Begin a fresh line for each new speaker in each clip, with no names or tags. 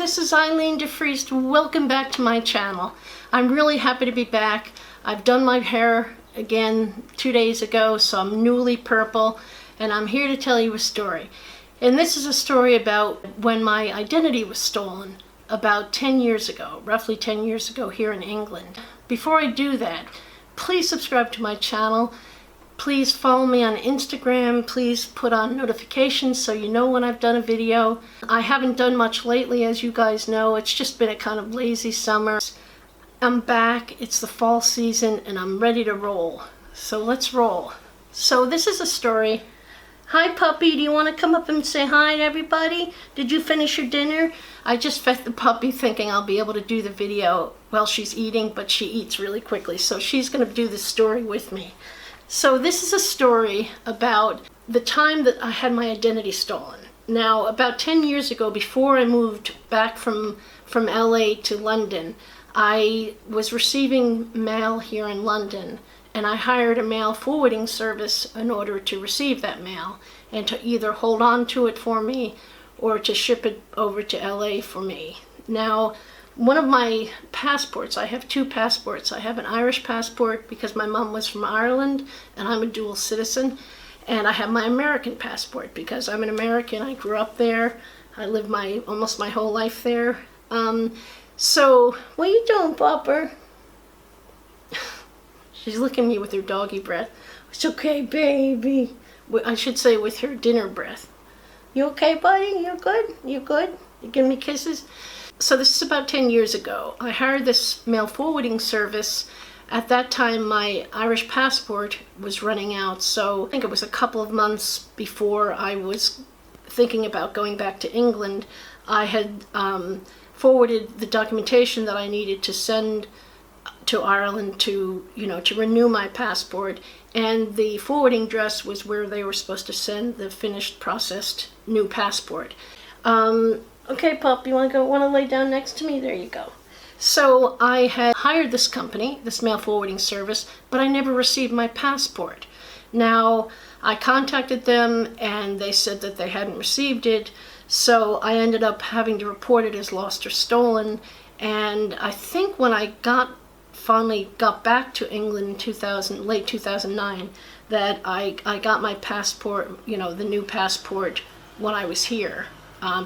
this is Eileen DeFriest. Welcome back to my channel. I'm really happy to be back. I've done my hair again 2 days ago, so I'm newly purple, and I'm here to tell you a story. And this is a story about when my identity was stolen about 10 years ago, roughly 10 years ago here in England. Before I do that, please subscribe to my channel. Please follow me on Instagram. Please put on notifications so you know when I've done a video. I haven't done much lately, as you guys know. It's just been a kind of lazy summer. I'm back. It's the fall season and I'm ready to roll. So let's roll. So this is a story. Hi puppy, do you want to come up and say hi to everybody? Did you finish your dinner? I just fed the puppy thinking I'll be able to do the video while she's eating, but she eats really quickly. So she's going to do the story with me. So this is a story about the time that I had my identity stolen. Now, about 10 years ago, before I moved back from LA to London, I was receiving mail here in London, and I hired a mail forwarding service in order to receive that mail and to either hold on to it for me or to ship it over to LA for me. Now, one of my passports, I have two passports. I have an Irish passport because my mom was from Ireland and I'm a dual citizen. And I have my American passport because I'm an American. I grew up there. I lived almost my whole life there. So, what are you doing, Bopper? She's looking at me with her doggy breath. It's okay, baby. I should say with her dinner breath. You okay, buddy? You good? You good? You giving me kisses? So this is about 10 years ago. I hired this mail forwarding service. At that time, my Irish passport was running out, so I think it was a couple of months before I was thinking about going back to England. I had forwarded the documentation that I needed to send to Ireland to renew my passport, and the forwarding address was where they were supposed to send the finished, processed new passport. Okay, pup, you want to lay down next to me? There you go. So I had hired this company, this mail forwarding service, but I never received my passport. Now, I contacted them and they said that they hadn't received it, so I ended up having to report it as lost or stolen. And I think when I finally got back to England in late 2009, that I got my passport, the new passport, when I was here.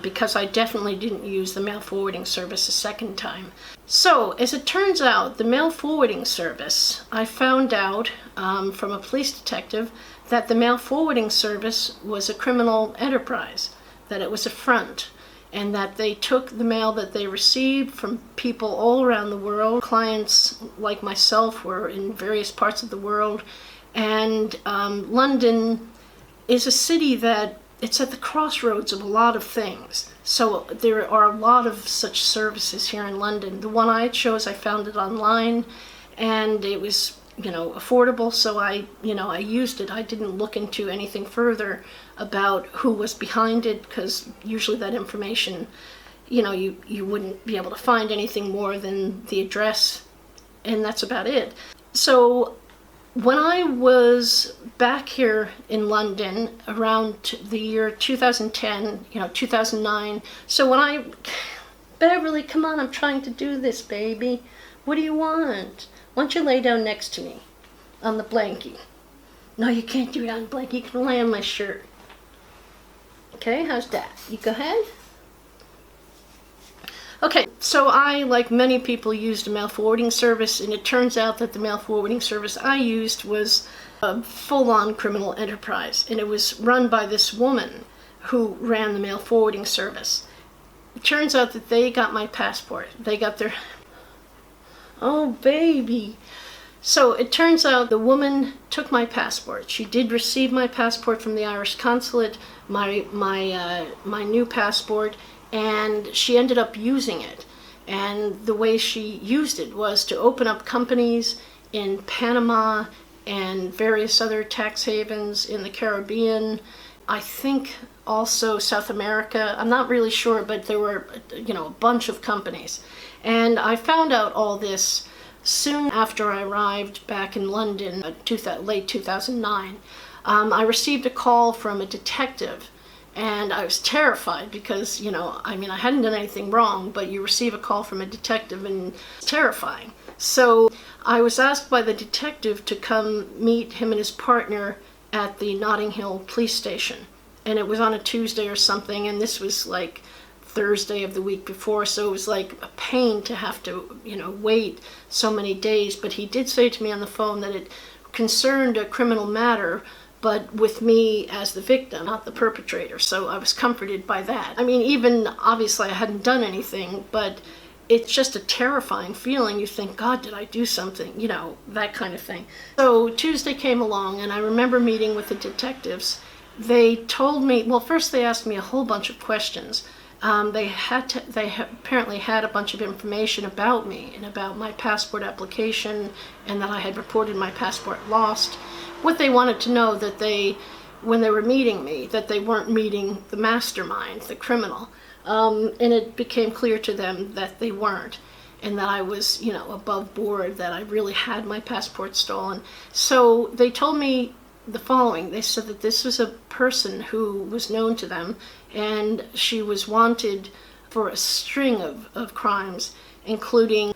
Because I definitely didn't use the mail forwarding service a second time. So, as it turns out, the mail forwarding service, I found out from a police detective that the mail forwarding service was a criminal enterprise, that it was a front, and that they took the mail that they received from people all around the world. Clients like myself were in various parts of the world, and London is a city that it's at the crossroads of a lot of things. So there are a lot of such services here in London. The one I chose, I found it online, and it was, affordable, so I used it. I didn't look into anything further about who was behind it, because usually that information, you wouldn't be able to find anything more than the address, and that's about it. So when I was back here in London around the year 2010, 2009, so Beverly, come on, I'm trying to do this, baby. What do you want? Why don't you lay down next to me on the blankie? No, you can't do it on the blankie. You can lay on my shirt. Okay, how's that? You go ahead. Okay, so I, like many people, used a mail forwarding service, and it turns out that the mail forwarding service I used was a full-on criminal enterprise, and it was run by this woman who ran the mail forwarding service. It turns out that they got my passport. They got their... Oh, baby. So it turns out the woman took my passport. She did receive my passport from the Irish consulate, my new passport, and she ended up using it. And the way she used it was to open up companies in Panama and various other tax havens in the Caribbean. I think also South America. I'm not really sure, but there were, a bunch of companies. And I found out all this soon after I arrived back in London, late 2009. I received a call from a detective And I was terrified because, I hadn't done anything wrong, but you receive a call from a detective and it's terrifying. So I was asked by the detective to come meet him and his partner at the Notting Hill police station. And it was on a Tuesday or something, and this was like Thursday of the week before, so it was like a pain to have to, wait so many days. But he did say to me on the phone that it concerned a criminal matter, but with me as the victim, not the perpetrator. So I was comforted by that. Even obviously I hadn't done anything, but it's just a terrifying feeling. You think, God, did I do something? That kind of thing. So Tuesday came along, and I remember meeting with the detectives. They told me, well, first they asked me a whole bunch of questions. They apparently had a bunch of information about me and about my passport application, and that I had reported my passport lost. What they wanted to know, that when they were meeting me, that they weren't meeting the mastermind, the criminal. And it became clear to them that they weren't, and that I was, above board, that I really had my passport stolen. So they told me the following. They said that this was a person who was known to them, and she was wanted for a string of crimes, including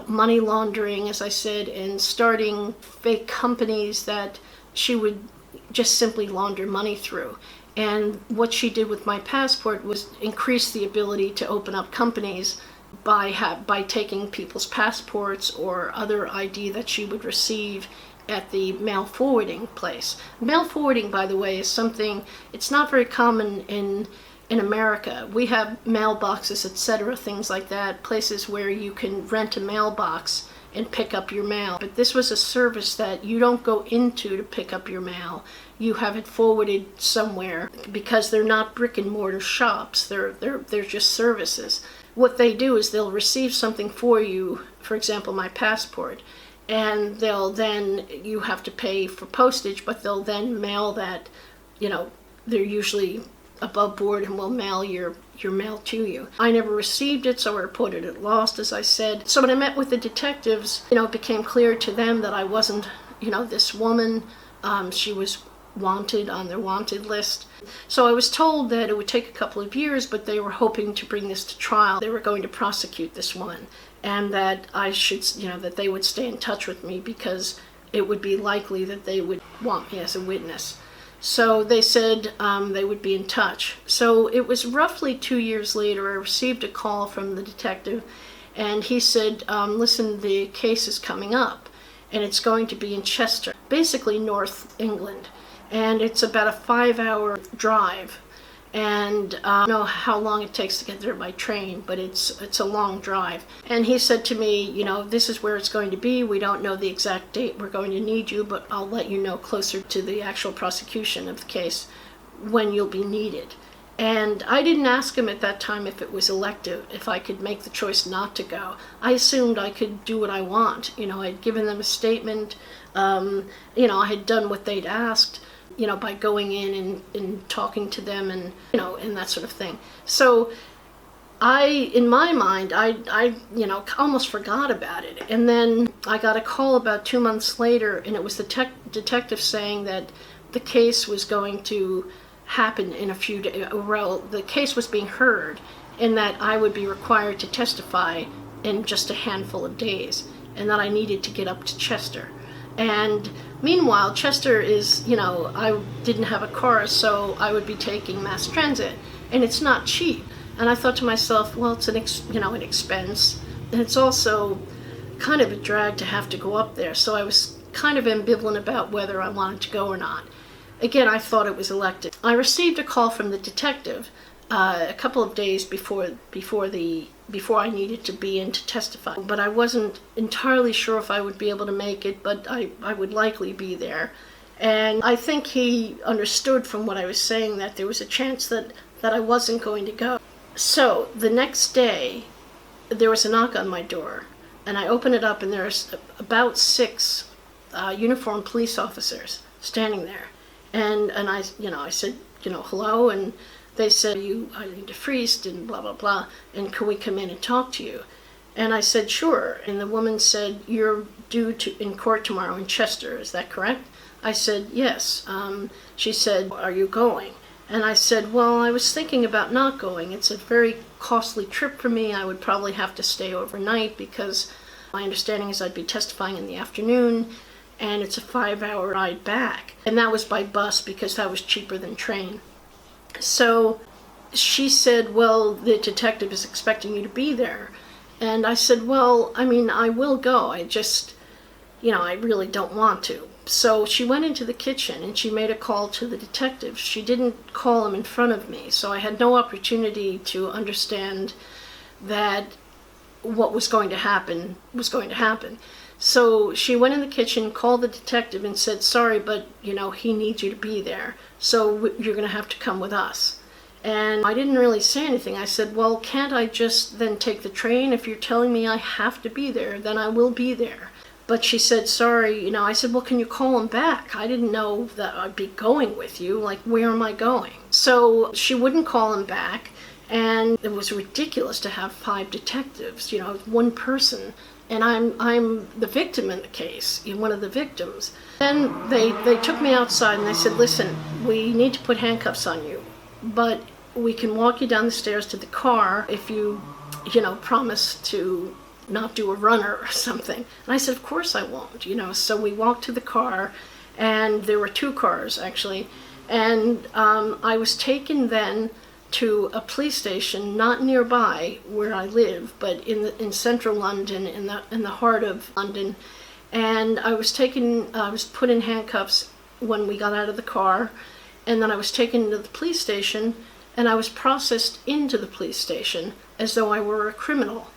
money laundering, as I said, and starting fake companies that she would just simply launder money through. And what she did with my passport was increase the ability to open up companies by taking people's passports or other ID that she would receive at the mail forwarding place. Mail forwarding, by the way, is something, it's not very common in America. We have mailboxes, etc., things like that, places where you can rent a mailbox and pick up your mail. But this was a service that you don't go into to pick up your mail. You have it forwarded somewhere, because they're not brick and mortar shops. They're just services. What they do is they'll receive something for you, for example, my passport, and you have to pay for postage, but they'll then mail that, they're usually above board and will mail your mail to you. I never received it, so I reported it lost, as I said. So when I met with the detectives, it became clear to them that I wasn't, this woman. She was wanted on their wanted list. So I was told that it would take a couple of years, but they were hoping to bring this to trial. They were going to prosecute this woman, and that I should, that they would stay in touch with me, because it would be likely that they would want me as a witness. So they said they would be in touch. So it was roughly 2 years later, I received a call from the detective, and he said, listen, the case is coming up, and it's going to be in Chester, basically North England. And it's about a 5-hour drive. And I don't know how long it takes to get there by train, but it's a long drive. And he said to me, this is where it's going to be. We don't know the exact date we're going to need you, but I'll let you know closer to the actual prosecution of the case when you'll be needed. And I didn't ask him at that time if it was elective, if I could make the choice not to go. I assumed I could do what I want. I'd given them a statement. I had done what they'd asked, by going in and talking to them and, and that sort of thing. So in my mind, I almost forgot about it. And then I got a call about 2 months later, and it was the detective saying that the case was going to happen in a few days. Well, the case was being heard, and that I would be required to testify in just a handful of days, and that I needed to get up to Chester. And meanwhile, Chester is, I didn't have a car, so I would be taking mass transit, and it's not cheap. And I thought to myself, well, it's an expense, and it's also kind of a drag to have to go up there. So I was kind of ambivalent about whether I wanted to go or not. Again, I thought it was elective. I received a call from the detective a couple of days before I needed to be in to testify. But I wasn't entirely sure if I would be able to make it, but I would likely be there. And I think he understood from what I was saying that there was a chance that I wasn't going to go. So the next day, there was a knock on my door, and I opened it up, and there's about 6 uniformed police officers standing there. And I said, hello, and they said, I need to freeze and blah, blah, blah, and can we come in and talk to you? And I said, sure. And the woman said, you're due in court tomorrow in Chester, is that correct? I said, yes. She said, are you going? And I said, well, I was thinking about not going. It's a very costly trip for me. I would probably have to stay overnight because my understanding is I'd be testifying in the afternoon, and it's a 5-hour ride back. And that was by bus because that was cheaper than train. So she said, well, the detective is expecting you to be there. And I said, well, I mean, I will go. I just, I really don't want to. So she went into the kitchen and she made a call to the detective. She didn't call him in front of me, so I had no opportunity to understand that what was going to happen was going to happen. So she went in the kitchen, called the detective and said, sorry, but, he needs you to be there, so you're going to have to come with us. And I didn't really say anything. I said, well, can't I just then take the train? If you're telling me I have to be there, then I will be there. But she said, sorry, I said, well, can you call him back? I didn't know that I'd be going with you. Like, where am I going? So she wouldn't call him back, and it was ridiculous to have 5 detectives, one person. And I'm the victim in the case, one of the victims. Then they took me outside and they said, listen, we need to put handcuffs on you, but we can walk you down the stairs to the car if you, promise to not do a runner or something. And I said, of course I won't, So we walked to the car, and there were 2 cars actually, and I was taken then to a police station not nearby where I live, but in central London, in the heart of London. And I was put in handcuffs when we got out of the car, and then I was taken to the police station, and I was processed into the police station as though I were a criminal.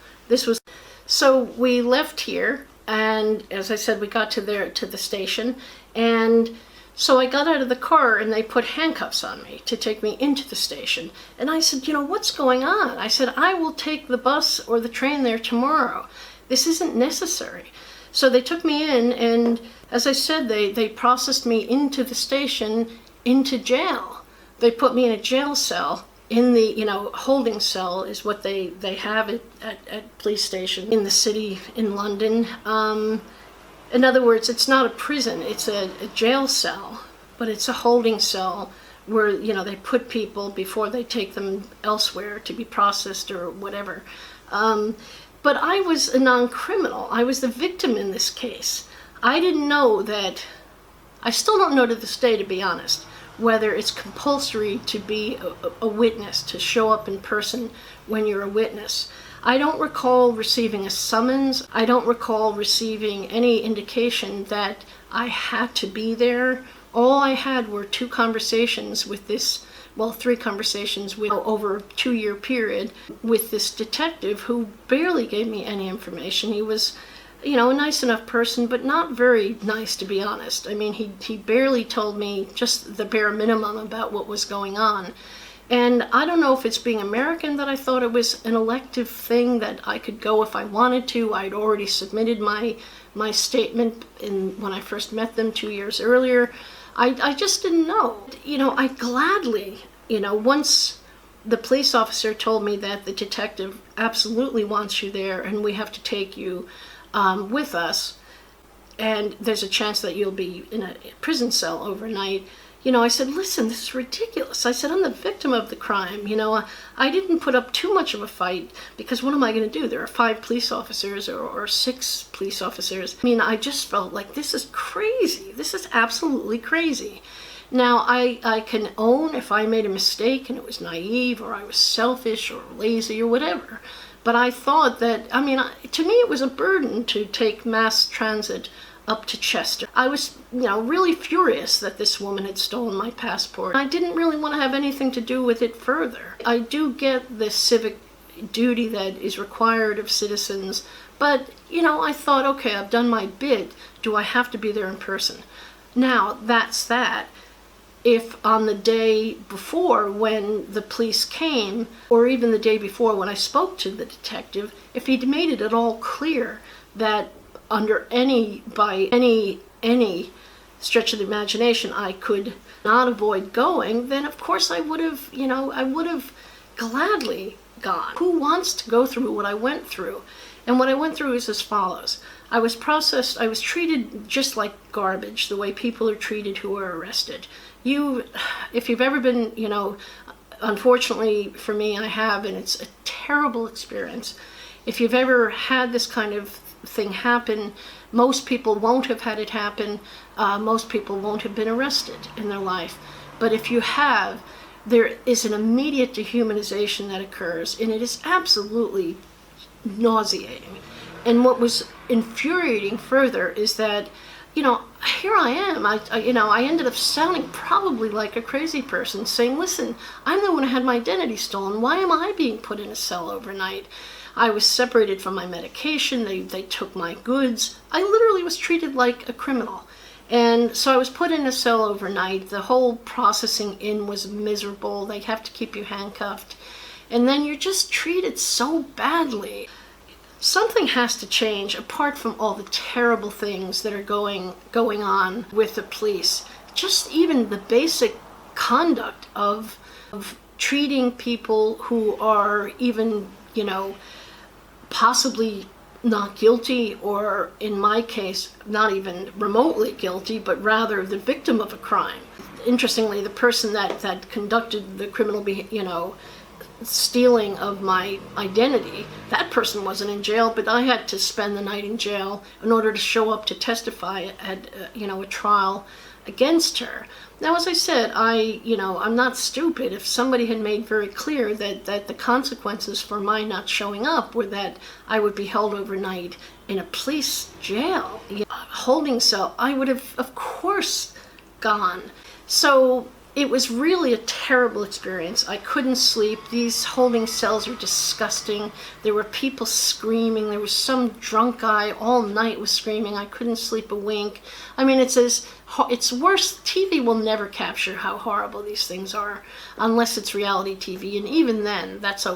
So we left here, and as I said, we got to the station, and so I got out of the car and they put handcuffs on me to take me into the station. And I said, what's going on? I said, I will take the bus or the train there tomorrow. This isn't necessary. So they took me in, and as I said, they processed me into the station, into jail. They put me in a jail cell. In the, holding cell is what they have at police station in the city in London. In other words, it's not a prison, it's a jail cell, but it's a holding cell where, they put people before they take them elsewhere to be processed or whatever. But I was a non-criminal. I was the victim in this case. I didn't know that, I still don't know to this day, to be honest, whether it's compulsory to be a witness, to show up in person when you're a witness. I don't recall receiving a summons. I don't recall receiving any indication that I had to be there. All I had were 2 conversations with this, 3 conversations over a 2-year period with this detective who barely gave me any information. He was, a nice enough person, but not very nice, to be honest. I mean, he barely told me just the bare minimum about what was going on. And I don't know if it's being American that I thought it was an elective thing that I could go if I wanted to. I'd already submitted my statement when I first met them 2 years earlier. I just didn't know. I gladly, once the police officer told me that the detective absolutely wants you there and we have to take you with us, and there's a chance that you'll be in a prison cell overnight. I said, listen, this is ridiculous. I said, I'm the victim of the crime. I didn't put up too much of a fight because what am I going to do? There are 5 police officers or 6 police officers. I mean, I just felt like this is crazy. This is absolutely crazy. Now, I can own if I made a mistake and it was naive or I was selfish or lazy or whatever. But I thought that, to me it was a burden to take mass transit up to Chester. I was, really furious that this woman had stolen my passport. I didn't really want to have anything to do with it further. I do get the civic duty that is required of citizens, but, I thought, okay, I've done my bit. Do I have to be there in person? Now, that's that. If on the day before when the police came, or even the day before when I spoke to the detective, if he'd made it at all clear that by any stretch of the imagination I could not avoid going, then of course I would have gladly gone. Who wants to go through what I went through? And what I went through is as follows. I was processed, I was treated just like garbage, the way people are treated who are arrested. if you've ever been, unfortunately for me, I have, and it's a terrible experience. If you've ever had this kind of thing happen, most people won't have had it happen. Most people won't have been arrested in their life. But if you have, there is an immediate dehumanization that occurs, and it is absolutely nauseating. And what was infuriating further is that, here I am. I ended up sounding probably like a crazy person, saying, listen, I'm the one who had my identity stolen. Why am I being put in a cell overnight? I was separated from my medication. They took my goods. I literally was treated like a criminal. And so I was put in a cell overnight. The whole processing in was miserable. They have to keep you handcuffed. And then you're just treated so badly. Something has to change apart from all the terrible things that are going on with the police. Just even the basic conduct of treating people who are even, possibly not guilty, or in my case, not even remotely guilty, but rather the victim of a crime. Interestingly, the person that conducted the criminal, stealing of my identity, that person wasn't in jail, but I had to spend the night in jail in order to show up to testify at a trial against her. Now, as I said, I'm not stupid. If somebody had made very clear that the consequences for my not showing up were that I would be held overnight in a police jail, holding cell, I would have, of course, gone. So it was really a terrible experience. I couldn't sleep. These holding cells are disgusting. There were people screaming. There was some drunk guy all night was screaming. I couldn't sleep a wink. I mean, it's worse. TV will never capture how horrible these things are unless it's reality TV. And even then, that's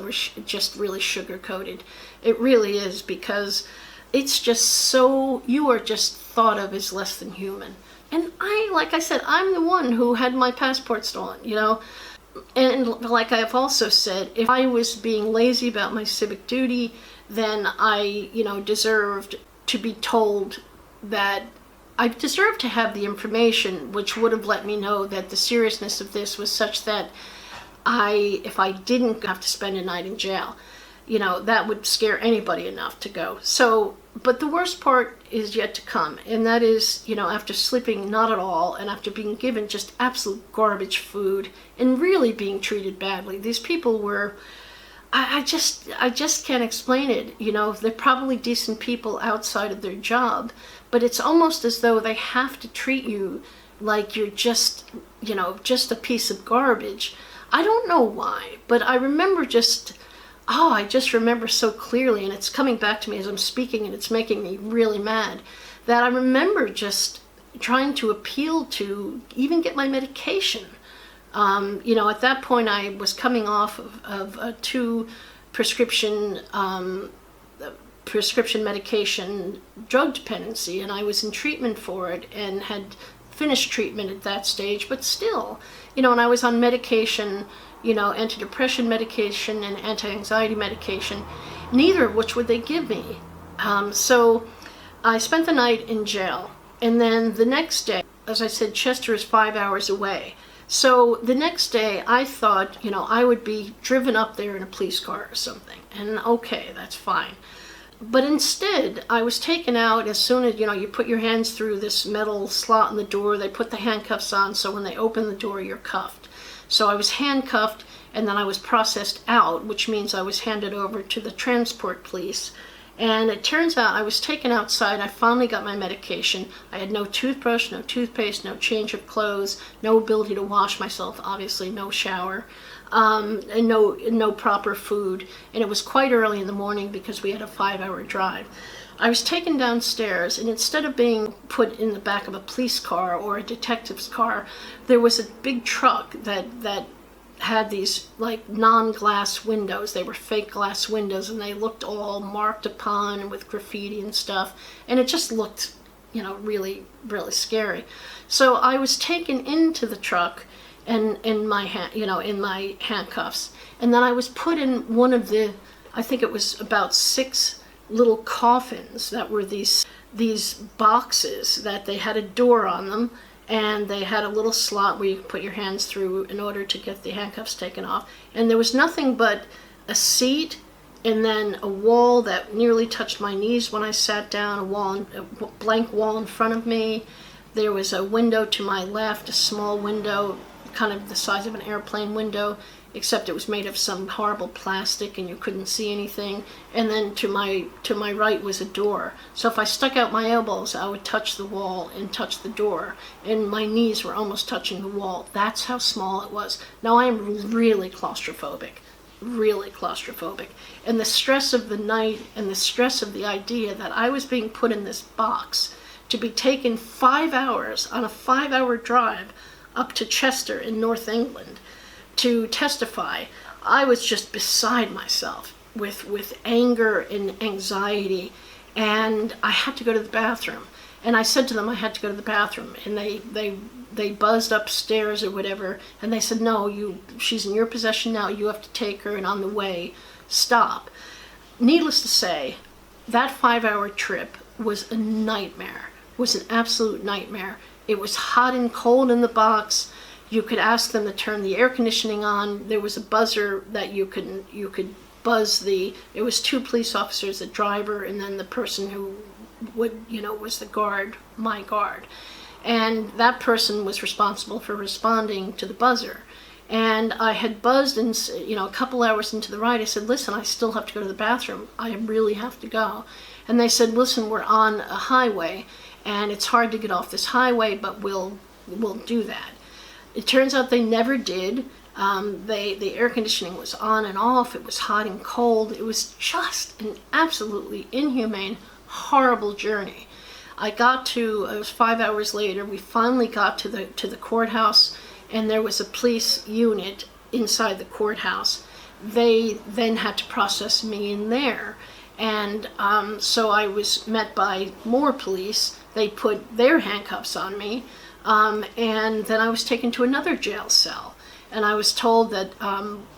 just really sugar-coated. It really is, because it's just so, you are just thought of as less than human. And like I said, I'm the one who had my passport stolen, And like I've also said, if I was being lazy about my civic duty, then I, deserved to be told that I deserved to have the information which would have let me know that the seriousness of this was such that if I didn't have to spend a night in jail, that would scare anybody enough to go. So, but the worst part is yet to come, and that is, after sleeping not at all, and after being given just absolute garbage food, and really being treated badly. These people were, I just can't explain it. They're probably decent people outside of their job, but it's almost as though they have to treat you like you're just a piece of garbage. I don't know why, but I just remember so clearly, and it's coming back to me as I'm speaking, and it's making me really mad, that I remember just trying to appeal to even get my medication. At that point I was coming off of 2 prescription medication drug dependency, and I was in treatment for it and had finished treatment at that stage, but still, and I was on medication, antidepressant medication and anti-anxiety medication, neither of which would they give me. So I spent the night in jail. And then the next day, as I said, Chester is 5 hours away. So the next day I thought, I would be driven up there in a police car or something. And okay, that's fine. But instead, I was taken out as soon as, you put your hands through this metal slot in the door. They put the handcuffs on, so when they open the door, you're cuffed. So I was handcuffed, and then I was processed out, which means I was handed over to the transport police. And it turns out I was taken outside. I finally got my medication. I had no toothbrush, no toothpaste, no change of clothes, no ability to wash myself, obviously no shower, and no proper food. And it was quite early in the morning because we had a 5-hour drive. I was taken downstairs, and instead of being put in the back of a police car or a detective's car, there was a big truck that had these like non-glass windows. They were fake glass windows, and they looked all marked upon with graffiti and stuff, and it just looked, really, really scary. So I was taken into the truck and in my handcuffs, and then I was put in one of the, I think it was about 6 little coffins that were these boxes that they had a door on them, and they had a little slot where you could put your hands through in order to get the handcuffs taken off. And there was nothing but a seat and then a wall that nearly touched my knees when I sat down, a blank wall in front of me. There was a window to my left, a small window, kind of the size of an airplane window, except it was made of some horrible plastic and you couldn't see anything. And then to my right was a door. So if I stuck out my elbows, I would touch the wall and touch the door. And my knees were almost touching the wall. That's how small it was. Now I am really claustrophobic. Really claustrophobic. And the stress of the night and the stress of the idea that I was being put in this box to be taken 5 hours on a 5-hour drive up to Chester in North England to testify, I was just beside myself with anger and anxiety, and I had to go to the bathroom. And I said to them I had to go to the bathroom, and they buzzed upstairs or whatever, and they said, no, she's in your possession now, you have to take her, and on the way, stop. Needless to say, that 5-hour trip was a nightmare, was an absolute nightmare. It was hot and cold in the box. You could ask them to turn the air conditioning on. There was a buzzer that you could buzz it was 2 police officers, the driver, and then the person who was the guard, my guard. And that person was responsible for responding to the buzzer. And I had buzzed, and a couple hours into the ride, I said, listen, I still have to go to the bathroom. I really have to go. And they said, listen, we're on a highway, and it's hard to get off this highway, but we'll do that. It turns out they never did. The air conditioning was on and off. It was hot and cold. It was just an absolutely inhumane, horrible journey. It was 5 hours later, we finally got to the courthouse, and there was a police unit inside the courthouse. They then had to process me in there. And so I was met by more police. They put their handcuffs on me. And then I was taken to another jail cell. And I was told that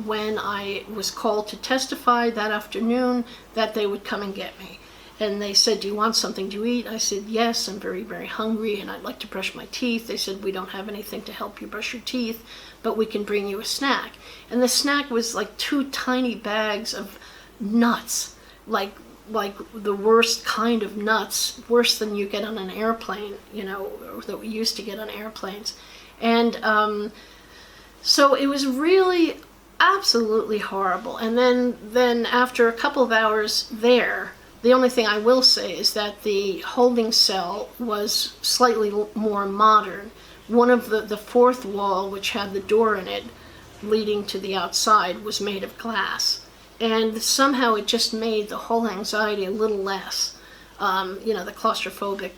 when I was called to testify that afternoon, that they would come and get me. And they said, do you want something to eat? I said, yes, I'm very, very hungry, and I'd like to brush my teeth. They said, we don't have anything to help you brush your teeth, but we can bring you a snack. And the snack was like 2 tiny bags of nuts, like the worst kind of nuts, worse than you get on an airplane, or that we used to get on airplanes. And so it was really absolutely horrible. And then after a couple of hours there, the only thing I will say is that the holding cell was slightly more modern. One of the fourth wall, which had the door in it leading to the outside, was made of glass. And somehow it just made the whole anxiety a little less, the claustrophobic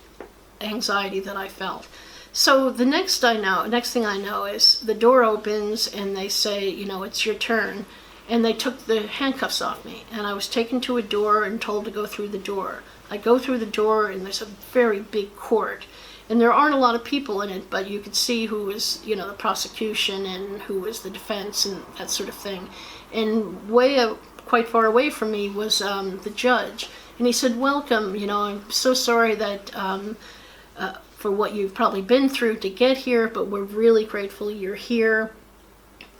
anxiety that I felt. So the next thing I know is the door opens and they say, it's your turn. And they took the handcuffs off me, and I was taken to a door and told to go through the door. I go through the door, and there's a very big court, and there aren't a lot of people in it, but you could see who was, the prosecution and who was the defense and that sort of thing. And quite far away from me was the judge, and he said, welcome, I'm so sorry that for what you've probably been through to get here, but we're really grateful you're here.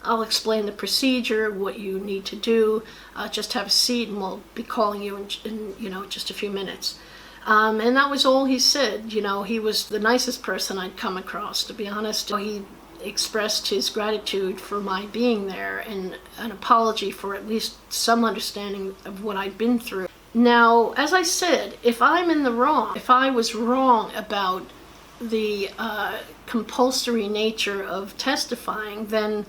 I'll explain the procedure, what you need to do. Just have a seat, and we'll be calling you in just a few minutes. And that was all he said. He was the nicest person I'd come across, to be honest. He expressed his gratitude for my being there and an apology for at least some understanding of what I'd been through. Now, as I said, if I'm in the wrong, if I was wrong about the compulsory nature of testifying, then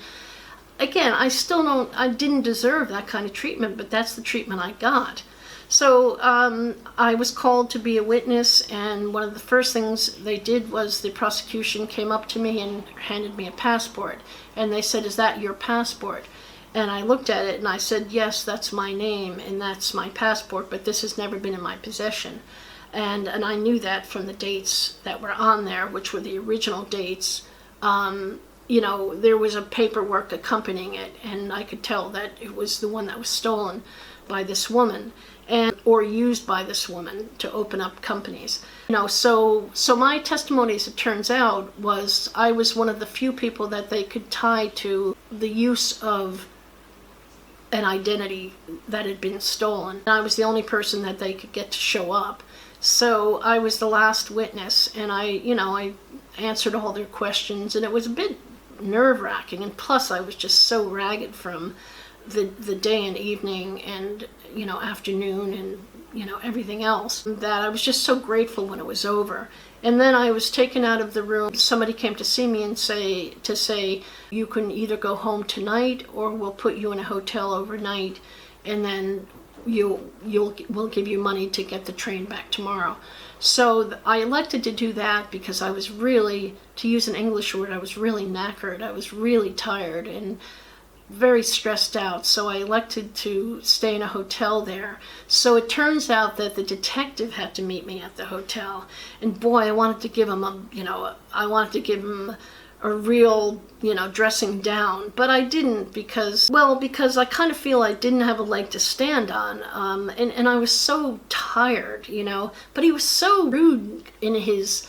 again, I didn't deserve that kind of treatment, but that's the treatment I got. So I was called to be a witness, and one of the first things they did was the prosecution came up to me and handed me a passport. And they said, is that your passport? And I looked at it and I said, yes, that's my name and that's my passport, but this has never been in my possession. And I knew that from the dates that were on there, which were the original dates. There was a paperwork accompanying it, and I could tell that it was the one that was stolen by this woman. And or used by this woman to open up companies. So my testimony, as it turns out, was I was one of the few people that they could tie to the use of an identity that had been stolen. And I was the only person that they could get to show up. So I was the last witness, and I answered all their questions, and it was a bit nerve-wracking, and plus I was just so ragged from the day and evening and afternoon and everything else, that I was just so grateful when it was over. And then I was taken out of the room. Somebody came to see me and say you can either go home tonight or we'll put you in a hotel overnight, and then we'll give you money to get the train back tomorrow. So I elected to do that because I was really, to use an English word, I was really knackered. I was really tired and very stressed out. So I elected to stay in a hotel there. So it turns out that the detective had to meet me at the hotel. And boy, I wanted to give him a real, dressing down. But I didn't because I kind of feel I didn't have a leg to stand on. And I was so tired, But he was so rude in his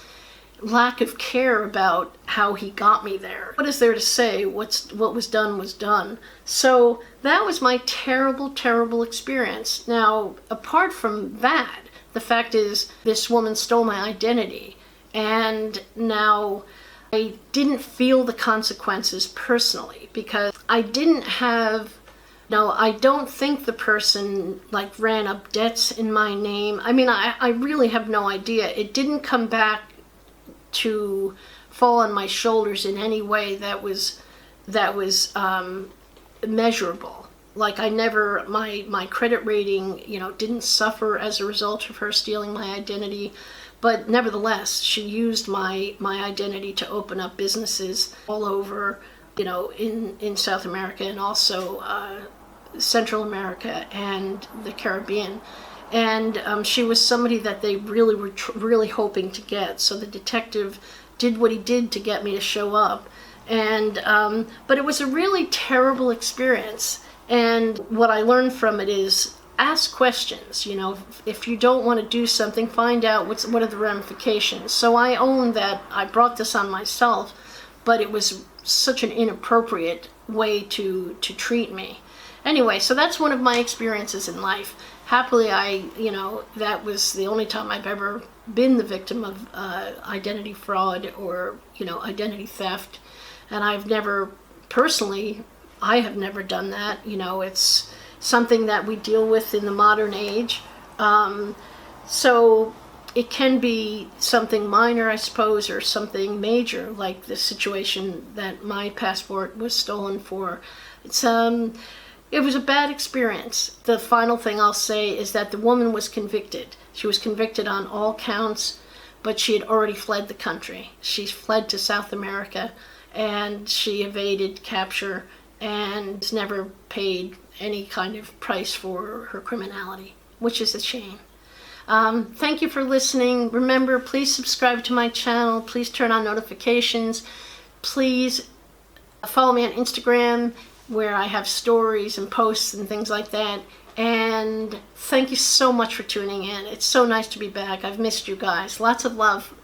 lack of care about how he got me there. What is there to say? What was done was done. So that was my terrible, terrible experience. Now, apart from that, the fact is this woman stole my identity. And now I didn't feel the consequences personally because I didn't have, I don't think the person ran up debts in my name. I mean, I really have no idea. It didn't come back to fall on my shoulders in any way that was measurable. My credit rating, didn't suffer as a result of her stealing my identity. But nevertheless, she used my identity to open up businesses all over, in South America and also Central America and the Caribbean. And she was somebody that they really were really hoping to get. So the detective did what he did to get me to show up. And but it was a really terrible experience. And what I learned from it is ask questions. If you don't want to do something, find out what are the ramifications. So I own that I brought this on myself, but it was such an inappropriate way to treat me. Anyway, so that's one of my experiences in life. Happily, that was the only time I've ever been the victim of identity fraud or, identity theft. And I've never, personally, I have never done that. It's something that we deal with in the modern age. So it can be something minor, I suppose, or something major, like the situation that my passport was stolen for. It was a bad experience. The final thing I'll say is that the woman was convicted. She was convicted on all counts, but she had already fled the country. She fled to South America, and she evaded capture and never paid any kind of price for her criminality, which is a shame. Thank you for listening. Remember, please subscribe to my channel. Please turn on notifications. Please follow me on Instagram, where I have stories and posts and things like that. And thank you so much for tuning in. It's so nice to be back. I've missed you guys. Lots of love.